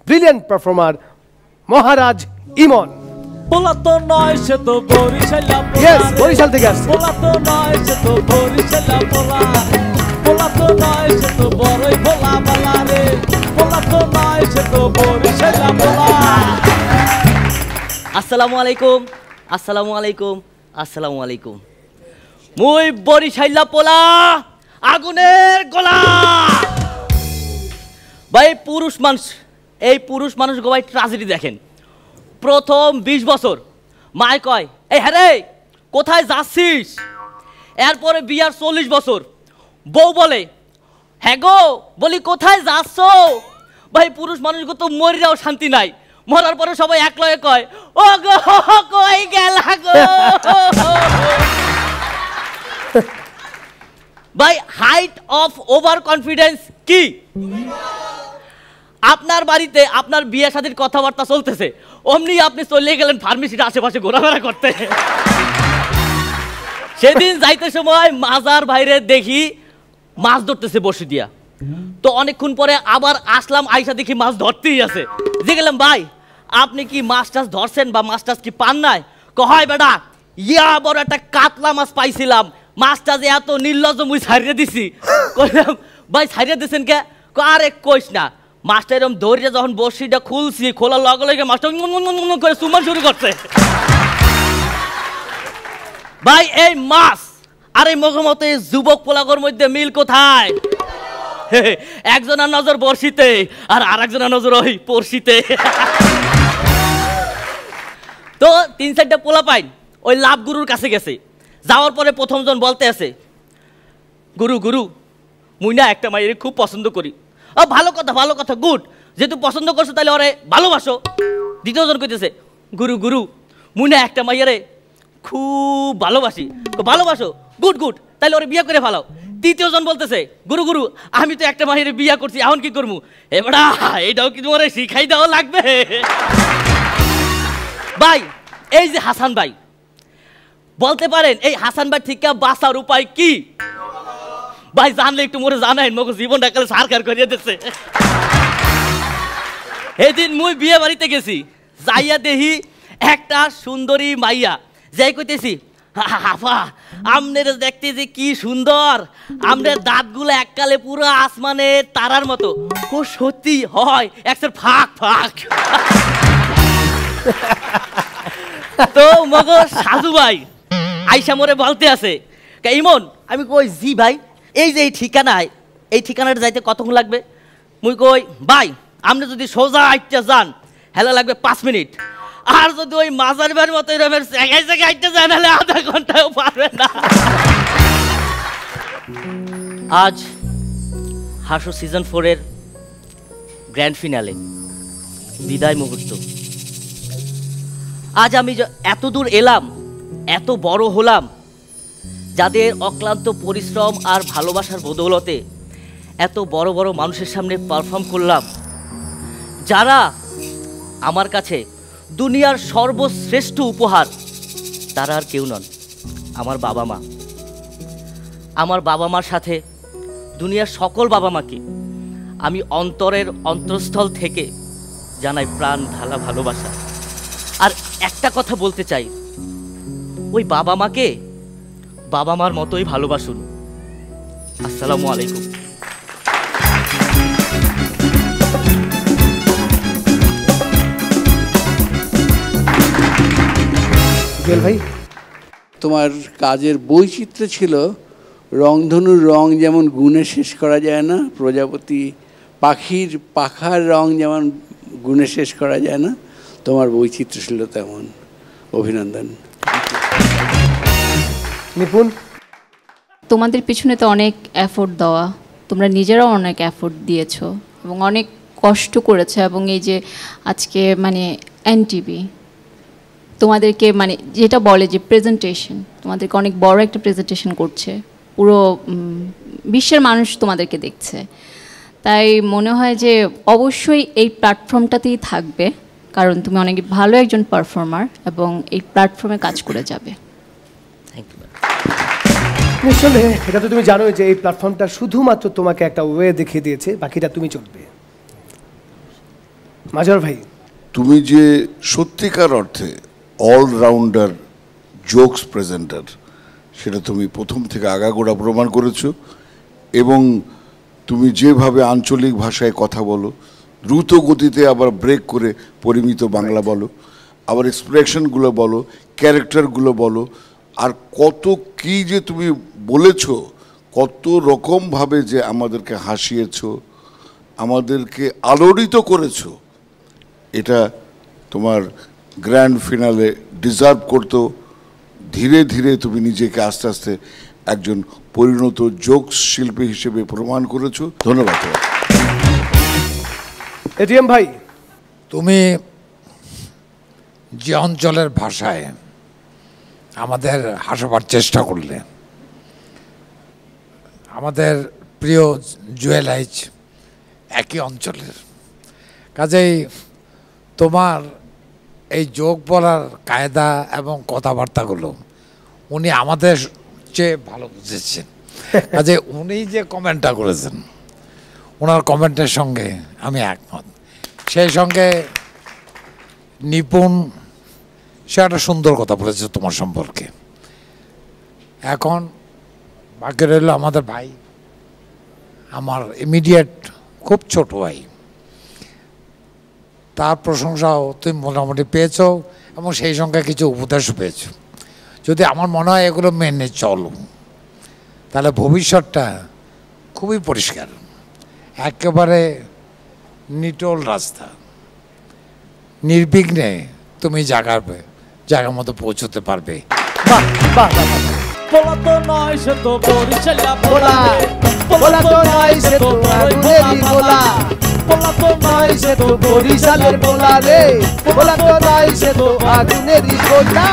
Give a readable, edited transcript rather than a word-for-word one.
Brilliant performer মহারাজ ইমন। পোলা তো নয় সে তো বরিশালা পোলা। ইয়েস, বরিশাল থেকে আসছে। পোলা তো নয় সে তো বরিশালা পোলা। পোলা তো নয় সে তো বড়ই ভোলা বালা রে। পোলা তো নয় সে তো বরিশালা পোলা। আসসালামু আলাইকুম, আসসালামু আলাইকুম, আসসালামু আলাইকুম। মুই বরিশাইলা পোলা, আগুনের গোলা। ভাই পুরুষ মানুষ, এই পুরুষ মানুষ গোবাই ট্রাজেডি দেখেন। প্রথম 20 বছর মায় কয় এই হ্যাঁ রে কোথায় যাচ্ছিস। এরপরে বিয়ার 40 বছর বউ বলে হ্যাঁ গো, বলি কোথায় যাচ্ছ। ভাই পুরুষ মানুষকে তো মরিরাও শান্তি নাই। মরার পরে সবাই এক লয়ে কয় ও গো কই গেলা গো। ভাই হাইট অফ ওভার কনফিডেন্স কি? আপনার বাড়িতে আপনার বিয়ে শাদীর কথাবার্তা চলতেছে, অমনি আপনি চলে গেলেন ফার্মেসির আশেপাশে ঘোরাফেরা করতে। সেদিন যাইতে সময় মাজার বাইরে দেখি মাছ ধরতেছে বসে দিয়া। তো অনেকক্ষণ পরে আবার আসলাম, আইসা দেখি মাছ ধরতেই আছে। যে গেলাম ভাই আপনি কি মাছ টাছ ধরছেন বা মাছ টাছ কি পান নাই? কয় বেটা ইয়া বড় একটা কাতলা মাছ পাইছিলাম, মাছটা যে এত নির্লজ্জ মুই ছাড়িয়ে দিছি। কইলাম ভাই ছাড়িয়ে দিছেন কে? আরে কইস না, মাছটা এরকম ধরিয়ে যখন বড়শিটা খুলছি, খোলার লগে লগে মাছটা করে চুমান শুরু করছে। ভাই এই মাছ আর এই মগমতে যুবক পোলাগর মধ্যে মিল কোথায়? একজনের নজর বড়শিতে আর আরেকজনের নজর ওই পড়শিতে। তো 3-4টা পোলা পাইন ওই লাভ গুরুর কাছে গেছে। যাওয়ার পরে প্রথমজন বলতে আছে গুরু গুরু মুই না একটা মাইরে খুব পছন্দ করি। ও ভালো কথা ভালো কথা, গুড, যেহেতু পছন্দ করছো তাহলে ওরে ভালোবাসো। দ্বিতীয়জন কইতেছে গুরু গুরু মুই না একটা মাইয়ারে খুব ভালোবাসি। ভালোবাসো, গুড গুড, তাহলে ওরে বিয়ে করে ফেলাও। তৃতীয়জন বলতেছে গুরু গুরু আমি তো একটা মাইয়ারে বিয়ে করছি, এখন কি করবো? এবারে এইটাও কি তোমার শিখাই দেওয়া লাগবে? ভাই এই যে হাসান ভাই, বলতে পারেন এই হাসান ভাই ঠিক বাঁচার উপায় কি? ভাই জানলে একটু মোরে জানাই, মগো জীবনটা কালে সারকার করিয়ে দিচ্ছে। এদিন মুই বিয়ে বাড়িতে গেছি, যাইয়া দেখি একটা সুন্দরী মাইয়া। যাই কইতেছি হাফা আমনের দেখতে যে কি সুন্দর, আমনের দাঁতগুলো এককালে পুরো আসমানে তারার মতো। ও সত্যি হয় একসের ফাঁক ফাঁক। তো মগো সাজু ভাই আইসা মোরে বলতে আছে ইমন, আমি কই জি ভাই, এই যে এই ঠিকানায়, এই ঠিকানাটা যাইতে কতক্ষণ লাগবে? মুই কই ভাই আপনি যদি সোজা আইটা যান হেলা লাগবে 5 মিনিট, আর যদি ওই মাজার বাড়ির মতো এরকম জায়গায় জায়গায় আইটা যান হলে আধা ঘন্টাও পারবে না। আজ হাসো সিজন 4-এর গ্র্যান্ড ফিনালে, বিদায় মুহূর্ত। আজ আমি এত দূর এলাম, এত বড় হলাম, যাদের অক্লান্ত পরিশ্রম আর ভালোবাসার বদৌলতে এত বড় বড় মানুষের সামনে পারফর্ম করলাম। যারা আমার কাছে দুনিয়ার সর্বশ্রেষ্ঠ উপহার, তারা আর কেউ নন, আমার বাবা মা। আমার বাবা মার সাথে দুনিয়ার সকল বাবা মাকে আমি অন্তরের অন্তঃস্থল থেকে জানাই প্রাণ ঢালা ভালোবাসা। আর একটা কথা বলতে চাই, ওই বাবা মাকে বাবা মার মতোই ভালোবাসুন। আসসালামু আলাইকুম। ভাই তোমার কাজের বৈচিত্র্য ছিল, রংধনুর রং যেমন গুণে শেষ করা যায় না, প্রজাপতি পাখির পাখার রং যেমন গুণে শেষ করা যায় না, তোমার বৈচিত্র্য ছিল তেমন। অভিনন্দন। নিপুণ, তোমাদের পিছনে তো অনেক এফোর্ট দেওয়া, তোমরা নিজেরাও অনেক এফোর্ট দিয়েছো এবং অনেক কষ্ট করেছো, এবং এই যে আজকে মানে এনটিভি তোমাদেরকে মানে যেটা বলে যে প্রেজেন্টেশন, তোমাদেরকে অনেক বড় একটা প্রেজেন্টেশন করছে, পুরো বিশ্বের মানুষ তোমাদেরকে দেখছে। তাই মনে হয় যে অবশ্যই এই প্ল্যাটফর্মটাতেই থাকবে, কারণ তুমি অনেক ভালো একজন পারফর্মার এবং এই প্ল্যাটফর্মে কাজ করে যাবে। Thank you. আসলে এটা তো তুমি জানোই যে এই প্ল্যাটফর্মটা শুধুমাত্র তোমাকে একটা ওয়ে দেখিয়ে দিয়েছে, বাকিটা তুমি চলবে। মাজহার ভাই, তুমি যে সত্যিকার অর্থে অলরাউন্ডার জোকস প্রেজেন্টার সেটা তুমি প্রথম থেকে আগাগোড়া প্রমাণ করেছো। এবং তুমি যেভাবে আঞ্চলিক ভাষায় কথা বলো, দ্রুত গতিতে আবার ব্রেক করে পরিমিত বাংলা বলো, আবার এক্সপ্রেশনগুলো বলো, ক্যারেক্টারগুলো বলো, আর কত কি যে তুমি বলেছো, কত রকমভাবে যে আমাদেরকে হাসিয়েছো, আমাদেরকে আলোড়িত করেছো, এটা তোমার গ্র্যান্ড ফিনালে ডিজার্ভ করতো। ধীরে ধীরে তুমি নিজেকে আস্তে আস্তে একজন পরিণত জোকস শিল্পী হিসেবে প্রমাণ করেছো। ধন্যবাদ। এটিএম ভাই, তুমি যে অঞ্চলের ভাষায় আমাদের হাসাবার চেষ্টা করলে, আমাদের প্রিয় জুয়েল আইচ একই অঞ্চলের, কাজেই তোমার এই জোক বলার কায়দা এবং কথাবার্তাগুলো উনি আমাদের চেয়ে ভালো বুঝেছেন। কাজে উনি যে কমেন্টটা করেছেন, ওনার কমেন্টের সঙ্গে আমি একমত। সেই সঙ্গে নিপুণ সে একটা সুন্দর কথা বলেছে তোমার সম্পর্কে। এখন বাকি রইল আমাদের ভাই, আমার ইমিডিয়েট খুব ছোট ভাই, তার প্রশংসাও তুমি মোটামুটি পেয়েছ এবং সেই সঙ্গে কিছু উপদেশও পেয়েছ। যদি আমার মনে হয় এগুলো মেনে চলো, তাহলে ভবিষ্যৎটা খুবই পরিষ্কার, একেবারে নিটোল রাস্তা, নির্বিঘ্নে তুমি জায়গার মতো পৌঁছতে পারবে। বাহ বাহ বাহ। পোলা তো নয় সে তো বরিশালা পোলা, পোলা তো নয় সে তো আগুনেরই গোলা, পোলা তো নয় সে তো বরিশালের পোলা রে, পোলা তো নয় সে তো আগুনেরই গোলা।